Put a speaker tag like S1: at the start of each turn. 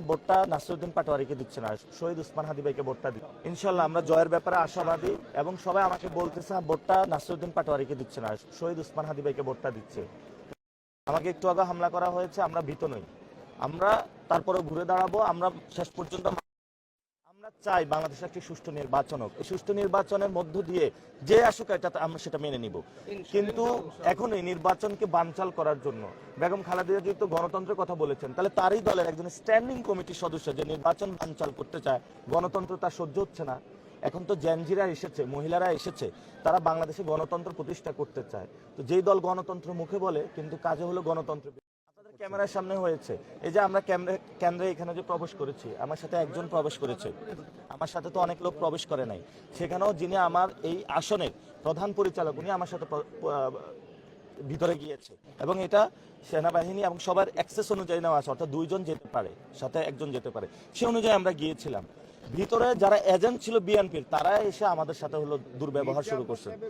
S1: ভোটটা নাসিরউদ্দিন পাটোয়ারিকে দিচ্ছে না, শহীদ ওসমান হাদি ভাইকে ভোটটা দিচ্ছে। ইনশাল্লাহ আমরা জয়ের ব্যাপারে আশাবাদী এবং সবাই আমাকে বলতেছে ভোটটা নাসিরউদ্দিন পাটোয়ারিকে দিচ্ছে না, শহীদ ওসমান হাদি ভাইকে ভোটটা দিচ্ছে। আমাকে একটু আগে হামলা করা হয়েছে, আমরা ভীত নই, আমরা তারপরে ঘুরে দাঁড়াবো। আমরা শেষ পর্যন্ত আমরা চাই বাংলাদেশে একটি সুষ্ঠু নির্বাচন হোক। এই সুষ্ঠু নির্বাচনের মধ্য দিয়ে যে আসুক এটা আমরা সেটা মেনে নিব, কিন্তু এখন এই নির্বাচনকে বানচাল করার জন্য বেগম খালেদা জিয়া তো গণতন্ত্রের কথা বলেছেন, তাহলে তারই দলের একজন স্ট্যান্ডিং কমিটির সদস্য যে নির্বাচন বানচাল করতে চায়, গণতন্ত্র তার সহ্য হচ্ছে না। এখন তো জেনজিরা এসেছে, মহিলারা এসেছে, তারা বাংলাদেশে গণতন্ত্র প্রতিষ্ঠা করতে চায়। তো যেই দল গণতন্ত্র মুখে বলে কিন্তু কাজে হলো গণতন্ত্র। আপনাদের ক্যামেরার সামনে হয়েছে, এই যে আমরা কেন্দ্রে এখানে যে প্রবেশ করেছি, আমার সাথে একজন প্রবেশ করেছে, আমার সাথে তো অনেক লোক প্রবেশ করে নাই। সেখানেও যিনি আমার এই আসনের প্রধান পরিচালক উনি আমার সাথে ভিতরে গিয়েছে, এবং এটা সেনাবাহিনী এবং সবার অ্যাক্সেস অনুযায়ী নেওয়া আছে, অর্থাৎ দুইজন যেতে পারে, সাথে একজন যেতে পারে, সে অনুযায়ী আমরা গিয়েছিলাম। ভিতরে যারা এজেন্ট ছিল বিএনপির, তারা এসে আমাদের সাথে হলো দুর্ব্যবহার শুরু করছে।